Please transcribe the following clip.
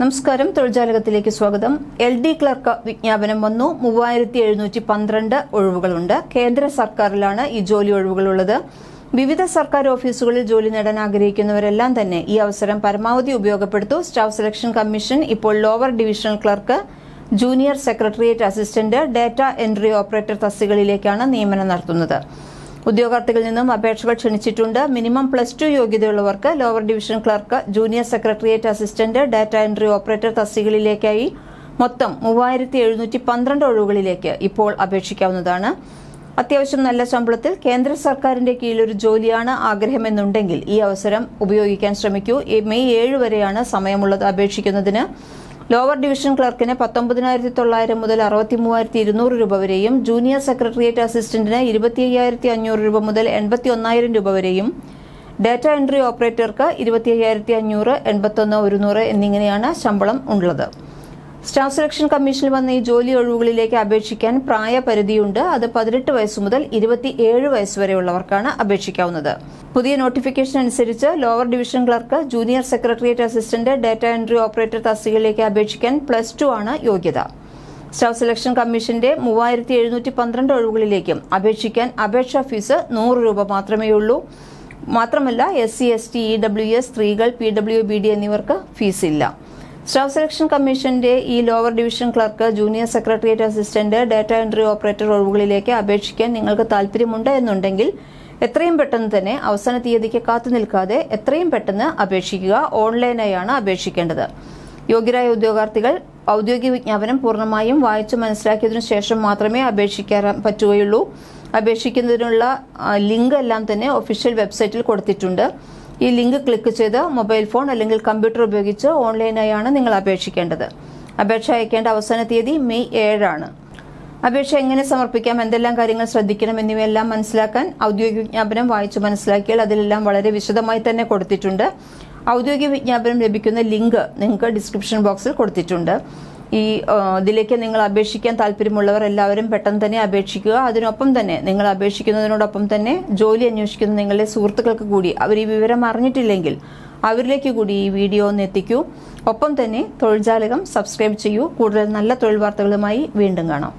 നമസ്കാരം, തൊഴിൽജാലകത്തിലേക്ക് സ്വാഗതം. LD clerk വിജ്ഞാപനം വന്നു. 3712 ഒഴിവുകളുണ്ട്. കേന്ദ്ര സർക്കാരിലാണ് ഈ ജോലി ഒഴിവുകളുള്ളത്. വിവിധ സർക്കാർ ഓഫീസുകളിൽ ജോലി നേടാൻ ആഗ്രഹിക്കുന്നവരെല്ലാം തന്നെ ഈ അവസരം പരമാവധി ഉപയോഗപ്പെടുത്തു. സ്റ്റാഫ് സെലക്ഷൻ കമ്മീഷൻ ഇപ്പോൾ lower divisional clerk, junior secretariat assistant, data entry operator തസ്തികകളിലേക്കാണ് നിയമനം നടത്തുന്നത്. ഉദ്യോഗാർത്ഥികളിൽ നിന്നും അപേക്ഷകൾ ക്ഷണിച്ചിട്ടുണ്ട്. മിനിമം +2 യോഗ്യതയുള്ളവർക്ക് lower division clerk, junior secretariat assistant, data entry operator തസ്തികകളിലേക്കായി മൊത്തം 3712 ഒഴിവുകളിലേക്ക് ഇപ്പോൾ അപേക്ഷിക്കാവുന്നതാണ്. അത്യാവശ്യം നല്ല ശമ്പളത്തിൽ കേന്ദ്ര സർക്കാരിന്റെ കീഴിലൊരു ജോലിയാണ് ആഗ്രഹമെന്നുണ്ടെങ്കിൽ ഈ അവസരം ഉപയോഗിക്കാൻ ശ്രമിക്കൂ. മെയ് 7 വരെയാണ് സമയമുള്ളത് അപേക്ഷിക്കുന്നതിന്. ലോവർ ഡിവിഷൻ ക്ലർക്കിന് 19,900 മുതൽ 63,200 രൂപ വരെയും, ജൂനിയർ സെക്രട്ടേറിയറ്റ് അസിസ്റ്റന്റിന് 25,500 രൂപ മുതൽ 81,000 രൂപ വരെയും, ഡാറ്റ എൻട്രി ഓപ്പറേറ്റർക്ക് 25,500, 81,100 എന്നിങ്ങനെയാണ് ശമ്പളം ഉള്ളത്. സ്റ്റാഫ് സെലക്ഷൻ കമ്മീഷനിൽ വന്ന ഈ ജോലി ഒഴിവുകളിലേക്ക് അപേക്ഷിക്കാൻ പ്രായപരിധിയുണ്ട്. അത് 18 വയസ്സ് മുതൽ 27 വയസ്സ് വരെയുള്ളവർക്കാണ് അപേക്ഷിക്കാവുന്നത്. പുതിയ നോട്ടിഫിക്കേഷൻ അനുസരിച്ച് lower division clerk, junior secretariat assistant, data entry operator തസ്തികയിലേക്ക് അപേക്ഷിക്കാൻ +2 ആണ് യോഗ്യത. സ്റ്റാഫ് സെലക്ഷൻ കമ്മീഷന്റെ 3712 ഒഴിവുകളിലേക്കും അപേക്ഷിക്കാൻ അപേക്ഷാ ഫീസ് 100 രൂപ മാത്രമേയുള്ളൂ. മാത്രമല്ല SC, ST, EWS, സ്ത്രീകൾ, PWBD എന്നിവർക്ക് ഫീസില്ല. സ്റ്റാഫ് സെലക്ഷൻ കമ്മീഷന്റെ ഈ lower division clerk, junior secretariat assistant, data entry operator ഒഴിവുകളിലേക്ക് അപേക്ഷിക്കാൻ നിങ്ങൾക്ക് താല്പര്യമുണ്ട് എന്നുണ്ടെങ്കിൽ എത്രയും പെട്ടെന്ന് തന്നെ, അവസാന തീയതിക്ക് കാത്തു നിൽക്കാതെ എത്രയും പെട്ടെന്ന് അപേക്ഷിക്കുക. ഓൺലൈനായാണ് അപേക്ഷിക്കേണ്ടത്. യോഗ്യരായ ഉദ്യോഗാർത്ഥികൾ ഔദ്യോഗിക വിജ്ഞാപനം പൂർണ്ണമായും വായിച്ചു മനസ്സിലാക്കിയതിനു ശേഷം മാത്രമേ അപേക്ഷിക്കാൻ പറ്റുകയുള്ളൂ. അപേക്ഷിക്കുന്നതിനുള്ള ലിങ്ക് എല്ലാം തന്നെ ഒഫീഷ്യൽ വെബ്സൈറ്റിൽ കൊടുത്തിട്ടുണ്ട്. ഈ ലിങ്ക് ക്ലിക്ക് ചെയ്ത് മൊബൈൽ ഫോൺ അല്ലെങ്കിൽ കമ്പ്യൂട്ടർ ഉപയോഗിച്ച് ഓൺലൈനായാണ് നിങ്ങൾ അപേക്ഷിക്കേണ്ടത്. അപേക്ഷ അയക്കേണ്ട അവസാന തീയതി മെയ് 7 ആണ്. അപേക്ഷ എങ്ങനെ സമർപ്പിക്കാം, എന്തെല്ലാം കാര്യങ്ങൾ ശ്രദ്ധിക്കണം എന്നിവയെല്ലാം മനസ്സിലാക്കാൻ ഔദ്യോഗിക വിജ്ഞാപനം വായിച്ചു മനസ്സിലാക്കിയാൽ അതിലെല്ലാം വളരെ വിശദമായി തന്നെ കൊടുത്തിട്ടുണ്ട്. ഔദ്യോഗിക വിജ്ഞാപനം ലഭിക്കുന്ന ലിങ്ക് നിങ്ങൾക്ക് ഡിസ്ക്രിപ്ഷൻ ബോക്സിൽ കൊടുത്തിട്ടുണ്ട്. ഇതിലേക്ക് നിങ്ങൾ അപേക്ഷിക്കാൻ താല്പര്യമുള്ളവർ എല്ലാവരും പെട്ടെന്ന് തന്നെ അപേക്ഷിക്കുക. അതിനൊപ്പം തന്നെ നിങ്ങൾ അപേക്ഷിക്കുന്നതിനോടൊപ്പം തന്നെ ജോലി അന്വേഷിക്കുന്ന നിങ്ങളുടെ സുഹൃത്തുക്കൾക്ക് കൂടി അവർ ഈ വിവരം അറിഞ്ഞിട്ടില്ലെങ്കിൽ അവരിലേക്ക് കൂടി ഈ വീഡിയോ ഒന്ന് എത്തിക്കൂ. ഒപ്പം തന്നെ തൊഴിൽജാലകം സബ്സ്ക്രൈബ് ചെയ്യൂ. കൂടുതൽ നല്ല തൊഴിൽ വാർത്തകളുമായി വീണ്ടും കാണാം.